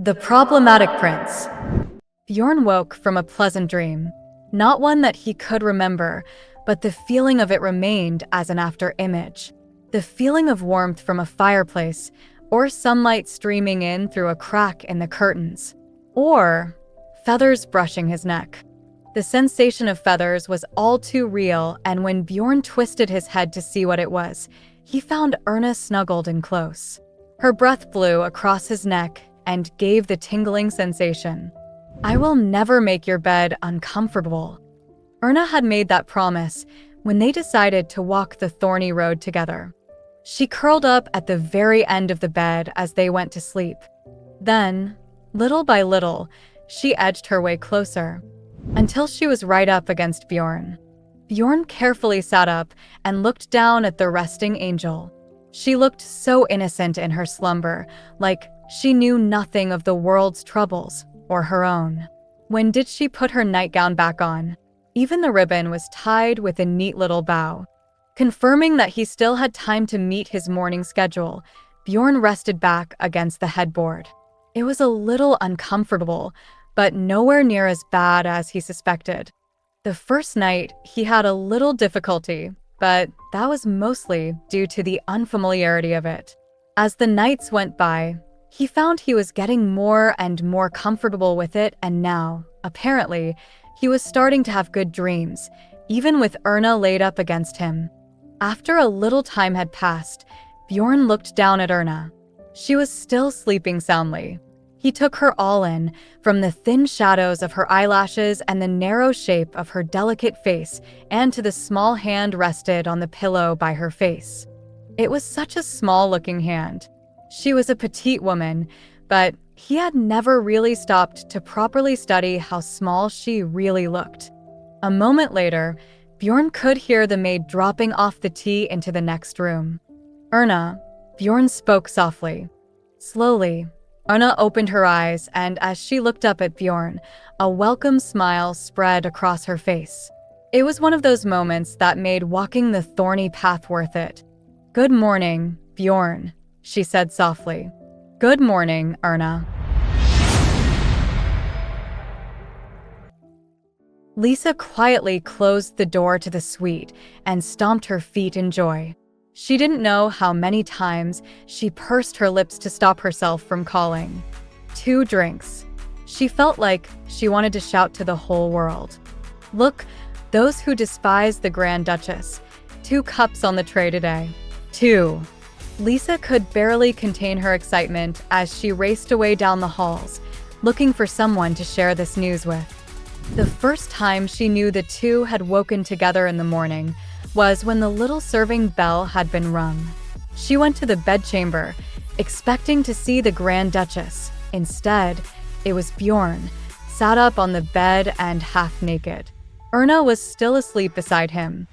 The Problematic Prince. Bjorn woke from a pleasant dream. Not one that he could remember, but the feeling of it remained as an after-image. The feeling of warmth from a fireplace, or sunlight streaming in through a crack in the curtains, or feathers brushing his neck. The sensation of feathers was all too real, and when Bjorn twisted his head to see what it was, he found Erna snuggled in close. Her breath blew across his neck and gave the tingling sensation. "I will never make your bed uncomfortable." Erna had made that promise when they decided to walk the thorny road together. She curled up at the very end of the bed as they went to sleep. Then, little by little, she edged her way closer, until she was right up against Bjorn. Bjorn carefully sat up and looked down at the resting angel. She looked so innocent in her slumber, like she knew nothing of the world's troubles or her own. When did she put her nightgown back on? Even the ribbon was tied with a neat little bow. Confirming that he still had time to meet his morning schedule, Bjorn rested back against the headboard. It was a little uncomfortable, but nowhere near as bad as he suspected. The first night, he had a little difficulty, but that was mostly due to the unfamiliarity of it. As the nights went by, he found he was getting more and more comfortable with it, and now, apparently, he was starting to have good dreams, even with Erna laid up against him. After a little time had passed, Bjorn looked down at Erna. She was still sleeping soundly. He took her all in, from the thin shadows of her eyelashes and the narrow shape of her delicate face, and to the small hand rested on the pillow by her face. It was such a small-looking hand. She was a petite woman, but he had never really stopped to properly study how small she really looked. A moment later, Bjorn could hear the maid dropping off the tea into the next room. "Erna," Bjorn spoke softly. Slowly, Erna opened her eyes, and as she looked up at Bjorn, a welcome smile spread across her face. It was one of those moments that made walking the thorny path worth it. "Good morning, Bjorn," she said softly. "Good morning, Erna." Lisa quietly closed the door to the suite and stomped her feet in joy. She didn't know how many times she pursed her lips to stop herself from calling. 2 drinks. She felt like she wanted to shout to the whole world. "Look, those who despise the Grand Duchess. 2 cups on the tray today. 2. Lisa could barely contain her excitement as she raced away down the halls, looking for someone to share this news with. The first time she knew the 2 had woken together in the morning was when the little serving bell had been rung. She went to the bedchamber, expecting to see the Grand Duchess. Instead, it was Bjorn, sat up on the bed and half naked. Erna was still asleep beside him.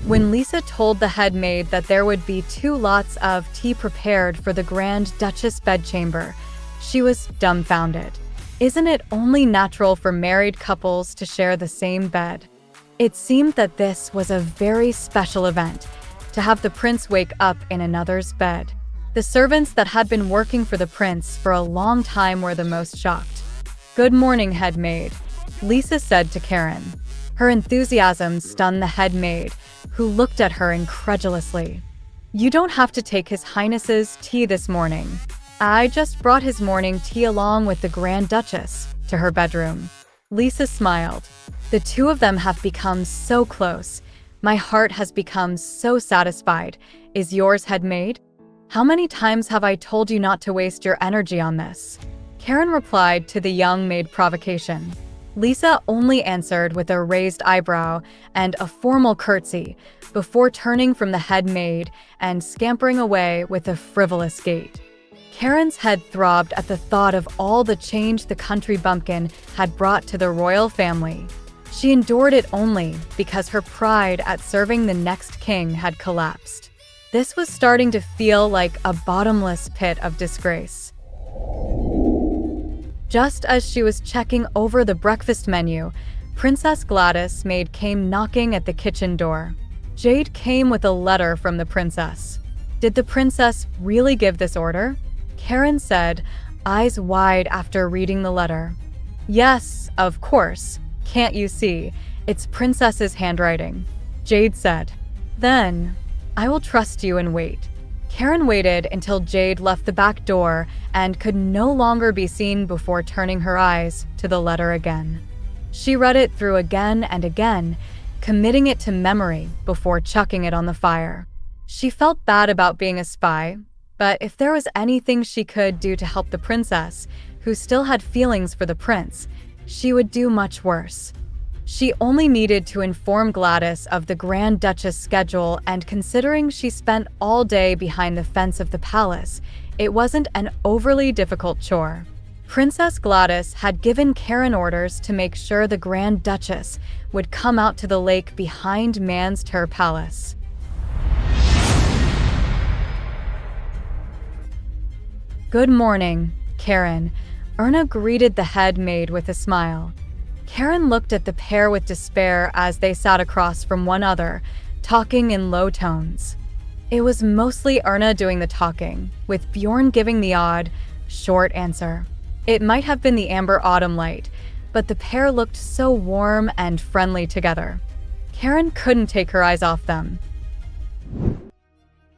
When Lisa told the head maid that there would be 2 lots of tea prepared for the Grand Duchess bedchamber, she was dumbfounded. Isn't it only natural for married couples to share the same bed? It seemed that this was a very special event, to have the prince wake up in another's bed. The servants that had been working for the prince for a long time were the most shocked. "Good morning, head maid," Lisa said to Karen. Her enthusiasm stunned the head maid, who looked at her incredulously. "You don't have to take His Highness's tea this morning. I just brought his morning tea along with the Grand Duchess to her bedroom." Lisa smiled. "The 2 of them have become so close. My heart has become so satisfied. Is yours, head maid? How many times have I told you not to waste your energy on this?" Karen replied to the young maid provocation. Lisa only answered with a raised eyebrow and a formal curtsy before turning from the head maid and scampering away with a frivolous gait. Karen's head throbbed at the thought of all the change the country bumpkin had brought to the royal family. She endured it only because her pride at serving the next king had collapsed. This was starting to feel like a bottomless pit of disgrace. Just as she was checking over the breakfast menu, Princess Gladys' maid came knocking at the kitchen door. Jade came with a letter from the princess. Did the princess really give this order? Karen said, eyes wide after reading the letter. "Yes, of course. Can't you see? It's Princess's handwriting," Jade said. "Then, I will trust you and wait." Karen waited until Jade left the back door and could no longer be seen before turning her eyes to the letter again. She read it through again and again, committing it to memory before chucking it on the fire. She felt bad about being a spy, but if there was anything she could do to help the princess, who still had feelings for the prince, she would do much worse. She only needed to inform Gladys of the Grand Duchess' schedule, and considering she spent all day behind the fence of the palace, it wasn't an overly difficult chore. Princess Gladys had given Karen orders to make sure the Grand Duchess would come out to the lake behind Manster Palace. "Good morning, Karen," Erna greeted the head maid with a smile. Karen looked at the pair with despair as they sat across from one another, talking in low tones. It was mostly Erna doing the talking, with Bjorn giving the odd, short answer. It might have been the amber autumn light, but the pair looked so warm and friendly together. Karen couldn't take her eyes off them.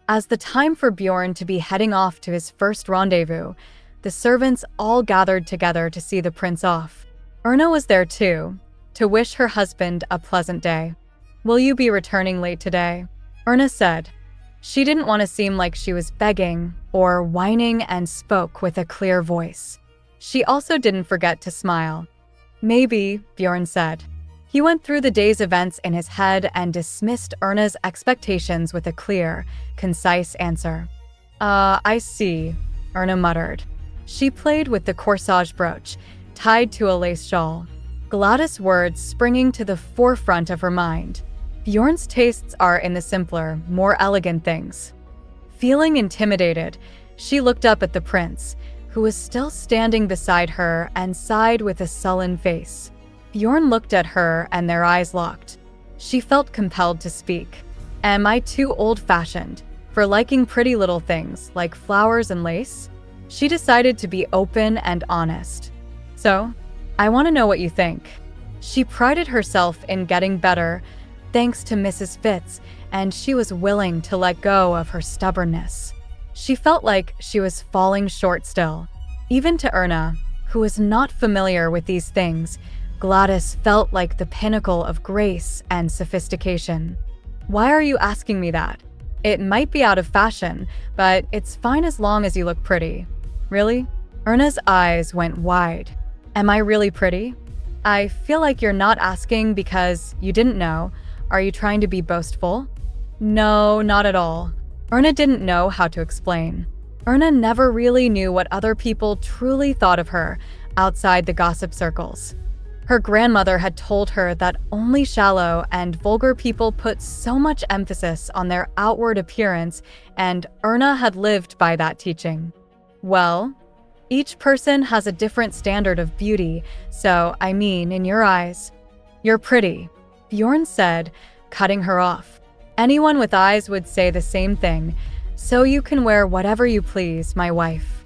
As the time for Bjorn to be heading off to his first rendezvous, the servants all gathered together to see the prince off. Erna was there too, to wish her husband a pleasant day. "Will you be returning late today?" Erna said. She didn't want to seem like she was begging or whining and spoke with a clear voice. She also didn't forget to smile. "Maybe," Bjorn said. He went through the day's events in his head and dismissed Erna's expectations with a clear, concise answer. I see," Erna muttered. She played with the corsage brooch, tied to a lace shawl, Gladys' words springing to the forefront of her mind. Bjorn's tastes are in the simpler, more elegant things. Feeling intimidated, she looked up at the prince, who was still standing beside her, and sighed with a sullen face. Bjorn looked at her and their eyes locked. She felt compelled to speak. "Am I too old-fashioned for liking pretty little things like flowers and lace?" She decided to be open and honest. "So, I want to know what you think." She prided herself in getting better, thanks to Mrs. Fitz, and she was willing to let go of her stubbornness. She felt like she was falling short still. Even to Erna, who was not familiar with these things, Gladys felt like the pinnacle of grace and sophistication. "Why are you asking me that? It might be out of fashion, but it's fine as long as you look pretty." "Really?" Erna's eyes went wide. "Am I really pretty? I feel like you're not asking because you didn't know. Are you trying to be boastful?" "No, not at all." Erna didn't know how to explain. Erna never really knew what other people truly thought of her outside the gossip circles. Her grandmother had told her that only shallow and vulgar people put so much emphasis on their outward appearance, and Erna had lived by that teaching. Well, each person has a different standard of beauty, so, I mean, in your eyes, you're pretty, Bjorn said, cutting her off. Anyone with eyes would say the same thing, so you can wear whatever you please, my wife.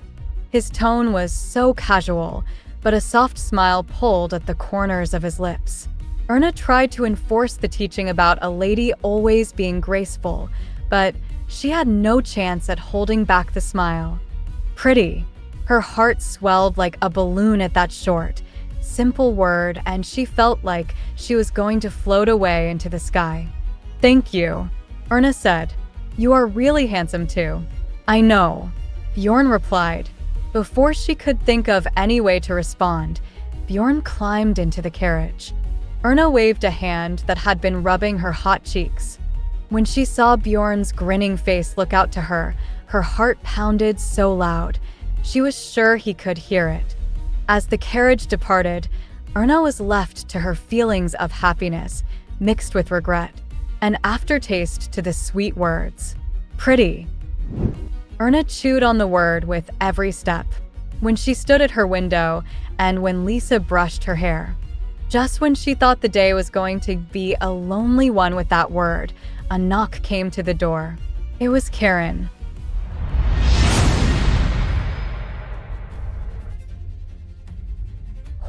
His tone was so casual, but a soft smile pulled at the corners of his lips. Erna tried to enforce the teaching about a lady always being graceful, but she had no chance at holding back the smile. Pretty. Her heart swelled like a balloon at that short, simple word, and she felt like she was going to float away into the sky. "Thank you," Erna said. "You are really handsome too." "I know," Bjorn replied. Before she could think of any way to respond, Bjorn climbed into the carriage. Erna waved a hand that had been rubbing her hot cheeks. When she saw Bjorn's grinning face look out to her, her heart pounded so loud. She was sure he could hear it. As the carriage departed, Erna was left to her feelings of happiness, mixed with regret, an aftertaste to the sweet words. Pretty. Erna chewed on the word with every step. When she stood at her window, and when Lisa brushed her hair. Just when she thought the day was going to be a lonely one with that word, a knock came to the door. It was Karen.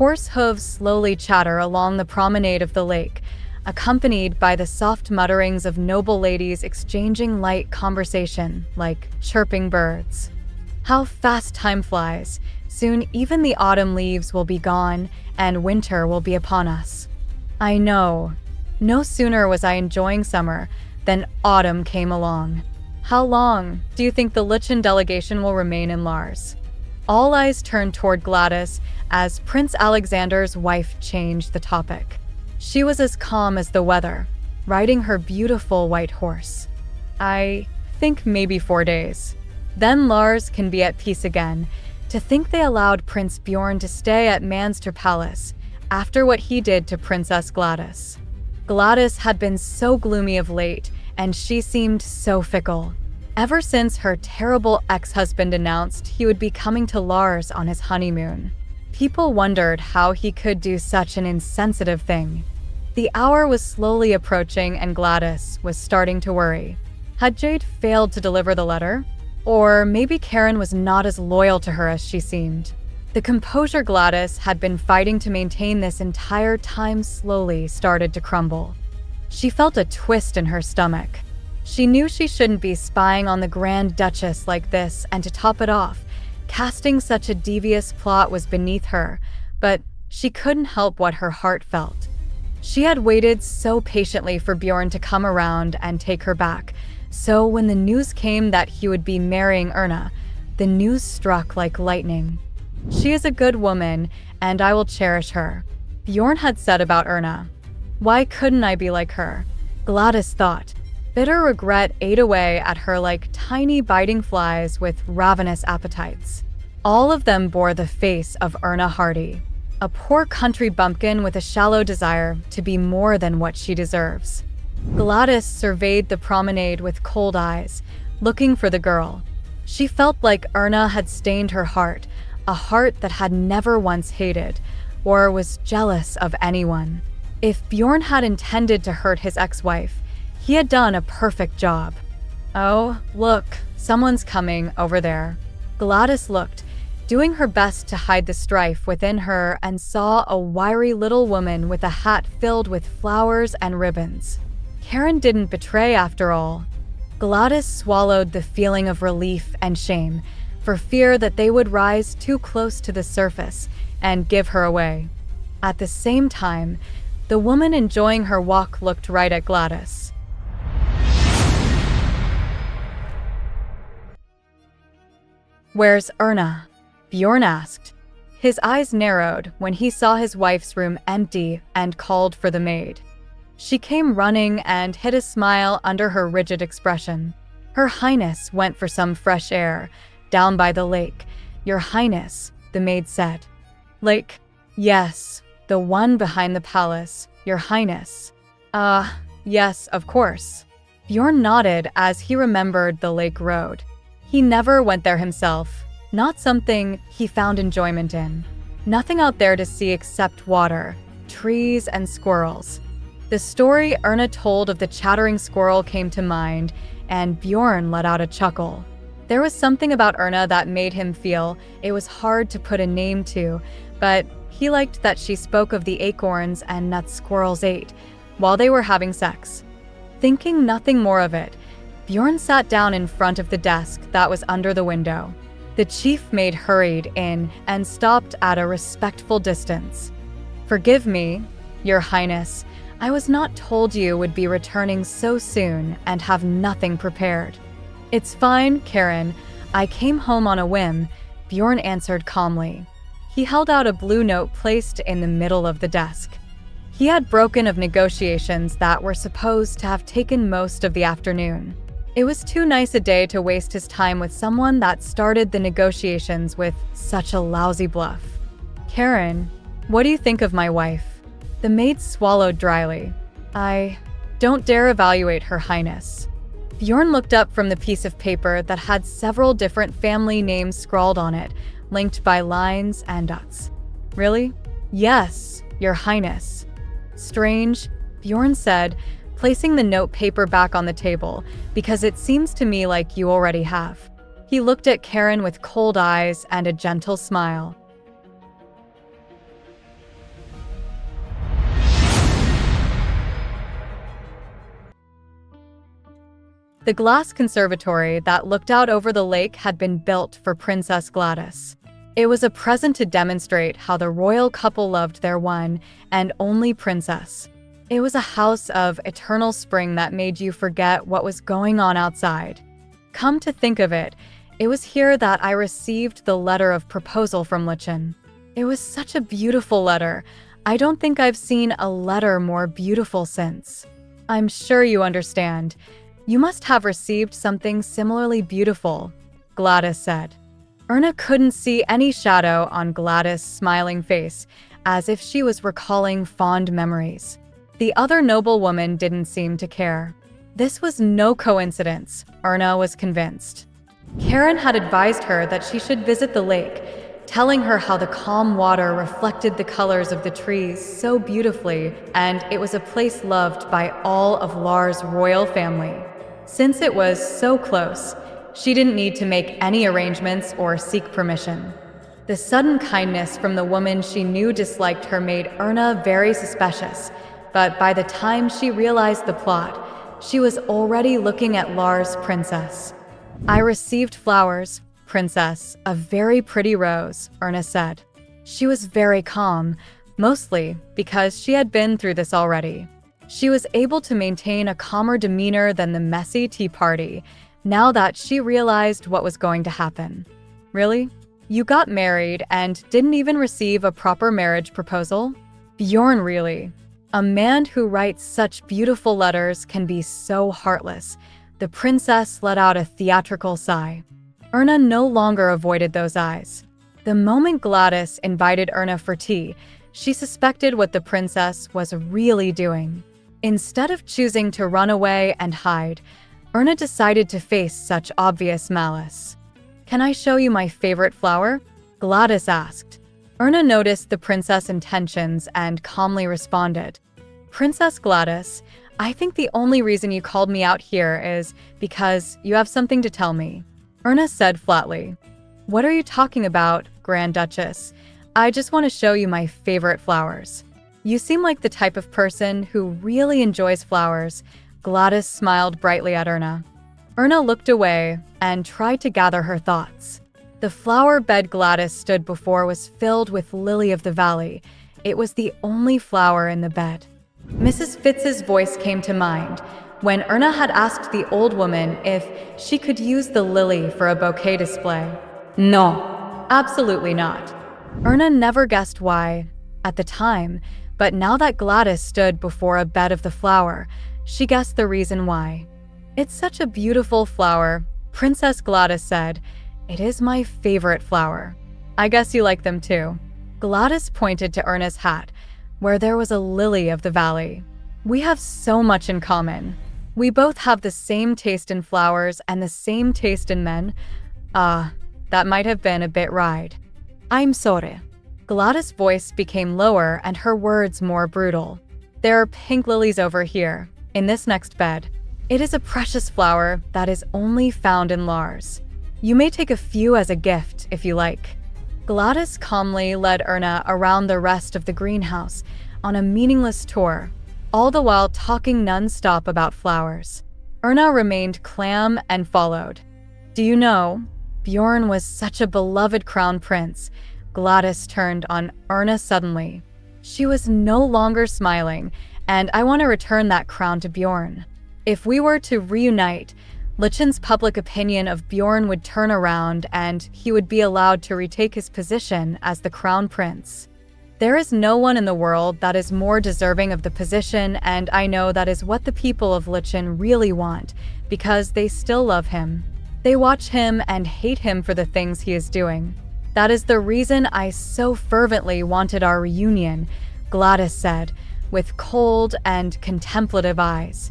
Horse hooves slowly chatter along the promenade of the lake, accompanied by the soft mutterings of noble ladies exchanging light conversation like chirping birds. How fast time flies. Soon even the autumn leaves will be gone and winter will be upon us. I know. No sooner was I enjoying summer than autumn came along. How long do you think the Lechen delegation will remain in Lars? All eyes turned toward Gladys as Prince Alexander's wife changed the topic. She was as calm as the weather, riding her beautiful white horse. I think maybe 4 days. Then Lars can be at peace again. To think they allowed Prince Bjorn to stay at Manster Palace after what he did to Princess Gladys. Gladys had been so gloomy of late, and she seemed so fickle. Ever since her terrible ex-husband announced he would be coming to Lars on his honeymoon, people wondered how he could do such an insensitive thing. The hour was slowly approaching and Gladys was starting to worry. Had Jade failed to deliver the letter? Or maybe Karen was not as loyal to her as she seemed. The composure Gladys had been fighting to maintain this entire time slowly started to crumble. She felt a twist in her stomach. She knew she shouldn't be spying on the Grand Duchess like this, and to top it off, casting such a devious plot was beneath her, but she couldn't help what her heart felt. She had waited so patiently for Bjorn to come around and take her back, so when the news came that he would be marrying Erna, the news struck like lightning. She is a good woman, and I will cherish her, Bjorn had said about Erna. Why couldn't I be like her? Gladys thought. Bitter regret ate away at her like tiny biting flies with ravenous appetites. All of them bore the face of Erna Hardy, a poor country bumpkin with a shallow desire to be more than what she deserves. Gladys surveyed the promenade with cold eyes, looking for the girl. She felt like Erna had stained her heart, a heart that had never once hated, or was jealous of anyone. If Bjorn had intended to hurt his ex-wife, he had done a perfect job. Oh, look, someone's coming over there. Gladys looked, doing her best to hide the strife within her, and saw a wiry little woman with a hat filled with flowers and ribbons. Karen didn't betray after all. Gladys swallowed the feeling of relief and shame, for fear that they would rise too close to the surface and give her away. At the same time, the woman enjoying her walk looked right at Gladys. "Where's Erna?" Bjorn asked. His eyes narrowed when he saw his wife's room empty and called for the maid. She came running and hid a smile under her rigid expression. "Her Highness went for some fresh air, down by the lake. Your Highness," the maid said. "Lake? Yes, the one behind the palace, Your Highness." Yes, of course." Bjorn nodded as he remembered the lake road. He never went there himself, not something he found enjoyment in. Nothing out there to see except water, trees, and squirrels. The story Erna told of the chattering squirrel came to mind, and Bjorn let out a chuckle. There was something about Erna that made him feel it was hard to put a name to, but he liked that she spoke of the acorns and nuts squirrels ate while they were having sex. Thinking nothing more of it, Bjorn sat down in front of the desk that was under the window. The chief maid hurried in and stopped at a respectful distance. "Forgive me, Your Highness. I was not told you would be returning so soon and have nothing prepared." "It's fine, Karen. I came home on a whim," Bjorn answered calmly. He held out a blue note placed in the middle of the desk. He had broken of negotiations that were supposed to have taken most of the afternoon. It was too nice a day to waste his time with someone that started the negotiations with such a lousy bluff. "Karen, what do you think of my wife?" The maid swallowed dryly. "I don't dare evaluate Her Highness." Bjorn looked up from the piece of paper that had several different family names scrawled on it, linked by lines and dots. "Really?" "Yes, Your Highness." "Strange," Bjorn said, placing the note paper back on the table, "because it seems to me like you already have." He looked at Karen with cold eyes and a gentle smile. The glass conservatory that looked out over the lake had been built for Princess Gladys. It was a present to demonstrate how the royal couple loved their one and only princess. It was a house of eternal spring that made you forget what was going on outside. Come to think of it, it was here that I received the letter of proposal from Lechen. It was such a beautiful letter. I don't think I've seen a letter more beautiful since. I'm sure you understand. You must have received something similarly beautiful, Gladys said. Erna couldn't see any shadow on Gladys' smiling face, as if she was recalling fond memories. The other noblewoman didn't seem to care. This was no coincidence, Erna was convinced. Karen had advised her that she should visit the lake, telling her how the calm water reflected the colors of the trees so beautifully, and it was a place loved by all of Lars' royal family. Since it was so close, she didn't need to make any arrangements or seek permission. The sudden kindness from the woman she knew disliked her made Erna very suspicious, but by the time she realized the plot, she was already looking at Lars' princess. I received flowers, princess, a very pretty rose, Erna said. She was very calm, mostly because she had been through this already. She was able to maintain a calmer demeanor than the messy tea party, now that she realized what was going to happen. Really? You got married and didn't even receive a proper marriage proposal? Bjorn, really? A man who writes such beautiful letters can be so heartless. The princess let out a theatrical sigh. Erna no longer avoided those eyes. The moment Gladys invited Erna for tea, she suspected what the princess was really doing. Instead of choosing to run away and hide, Erna decided to face such obvious malice. "Can I show you my favorite flower?" Gladys asked. Erna noticed the princess' intentions and calmly responded, "Princess Gladys, I think the only reason you called me out here is because you have something to tell me." Erna said flatly, "What are you talking about, Grand Duchess? I just want to show you my favorite flowers." "You seem like the type of person who really enjoys flowers." Gladys smiled brightly at Erna. Erna looked away and tried to gather her thoughts. The flower bed Gladys stood before was filled with lily of the valley. It was the only flower in the bed. Mrs. Fitz's voice came to mind when Erna had asked the old woman if she could use the lily for a bouquet display. No, absolutely not. Erna never guessed why at the time, but now that Gladys stood before a bed of the flower, she guessed the reason why. "It's such a beautiful flower," Princess Gladys said. "It is my favorite flower." "I guess you like them too." Gladys pointed to Erna's hat, where there was a lily of the valley. "We have so much in common. We both have the same taste in flowers and the same taste in men." That might have been a bit wide. "I'm sorry." Gladys' voice became lower and her words more brutal. "There are pink lilies over here, in this next bed. It is a precious flower that is only found in Lars. You may take a few as a gift if you like." Gladys calmly led Erna around the rest of the greenhouse on a meaningless tour, all the while talking non-stop about flowers. Erna remained calm and followed. "Do you know, Bjorn was such a beloved crown prince." Gladys turned on Erna suddenly. She was no longer smiling, "and I want to return that crown to Bjorn. If we were to reunite, Lechen's public opinion of Bjorn would turn around and he would be allowed to retake his position as the crown prince. There is no one in the world that is more deserving of the position, and I know that is what the people of Lechen really want, because they still love him. They watch him and hate him for the things he is doing. That is the reason I so fervently wanted our reunion," Gladys said, with cold and contemplative eyes.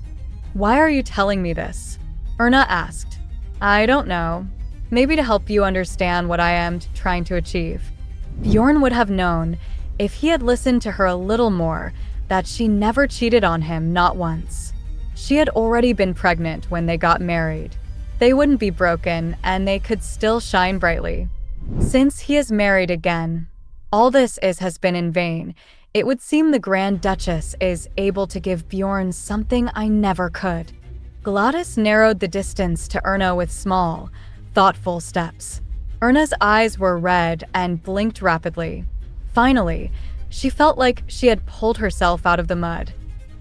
"Why are you telling me this?" Erna asked. "I don't know. Maybe to help you understand what I am trying to achieve." Bjorn would have known, if he had listened to her a little more, that she never cheated on him, not once. She had already been pregnant when they got married. They wouldn't be broken, and they could still shine brightly. Since he is married again, all this has been in vain. It would seem the Grand Duchess is able to give Bjorn something I never could. Gladis narrowed the distance to Erna with small, thoughtful steps. Erna's eyes were red and blinked rapidly. Finally, she felt like she had pulled herself out of the mud.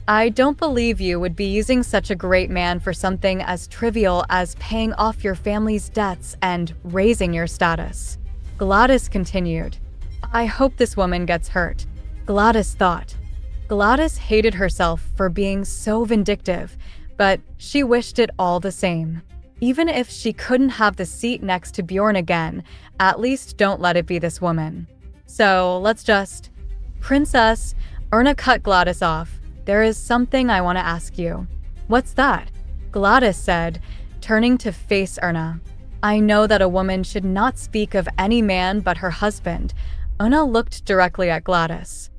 I don't believe you would be using such a great man for something as trivial as paying off your family's debts and raising your status. Gladis continued. I hope this woman gets hurt, Gladis thought. Gladis hated herself for being so vindictive, but she wished it all the same. Even if she couldn't have the seat next to Bjorn again, at least don't let it be this woman. So let's just… Princess, Erna cut Gladis off. There is something I want to ask you. What's that? Gladis said, turning to face Erna. I know that a woman should not speak of any man but her husband. Erna looked directly at Gladis.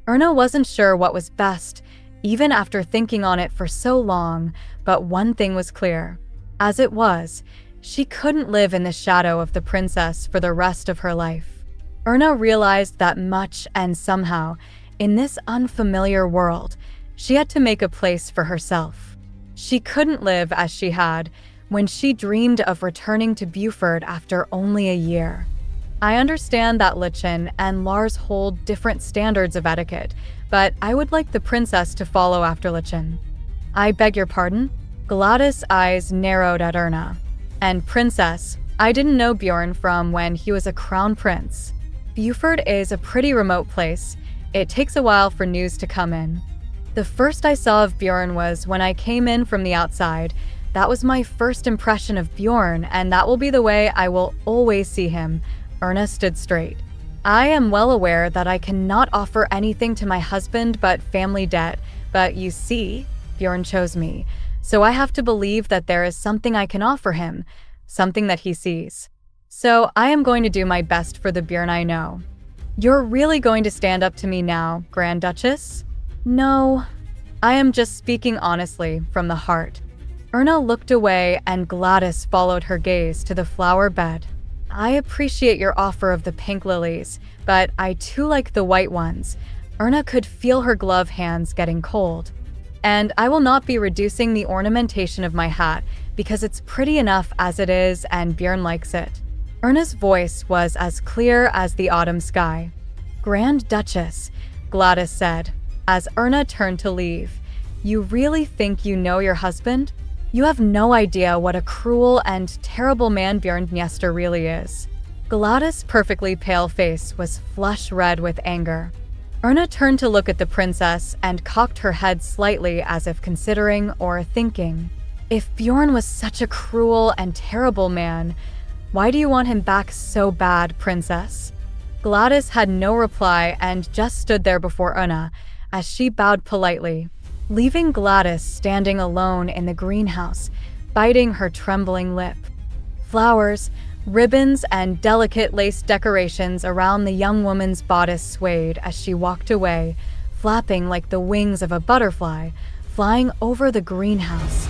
Erna wasn't sure what was best, even after thinking on it for so long, but one thing was clear. As it was, she couldn't live in the shadow of the princess for the rest of her life. Erna realized that much, and somehow, in this unfamiliar world, she had to make a place for herself. She couldn't live as she had when she dreamed of returning to Beaufort after only a year. I understand that Lechen and Lars hold different standards of etiquette, but I would like the princess to follow after Lechen. I beg your pardon? Gladys' eyes narrowed at Erna. And princess, I didn't know Bjorn from when he was a crown prince. Beaufort is a pretty remote place. It takes a while for news to come in. The first I saw of Bjorn was when I came in from the outside. That was my first impression of Bjorn, and that will be the way I will always see him. Erna stood straight. I am well aware that I cannot offer anything to my husband but family debt, but you see, Bjorn chose me, so I have to believe that there is something I can offer him, something that he sees. So I am going to do my best for the Bjorn I know. You're really going to stand up to me now, Grand Duchess? No, I am just speaking honestly, from the heart. Erna looked away and Gladis followed her gaze to the flower bed. I appreciate your offer of the pink lilies, but I too like the white ones. Erna could feel her glove hands getting cold. And I will not be reducing the ornamentation of my hat because it's pretty enough as it is and Bjorn likes it. Erna's voice was as clear as the autumn sky. Grand Duchess, Gladis said, as Erna turned to leave. You really think you know your husband? You have no idea what a cruel and terrible man Bjorn Dniester really is. Gladys' perfectly pale face was flush red with anger. Erna turned to look at the princess and cocked her head slightly as if considering or thinking. If Bjorn was such a cruel and terrible man, why do you want him back so bad, princess? Gladys had no reply and just stood there before Erna as she bowed politely, leaving Gladys standing alone in the greenhouse, biting her trembling lip. Flowers, ribbons, and delicate lace decorations around the young woman's bodice swayed as she walked away, flapping like the wings of a butterfly, flying over the greenhouse.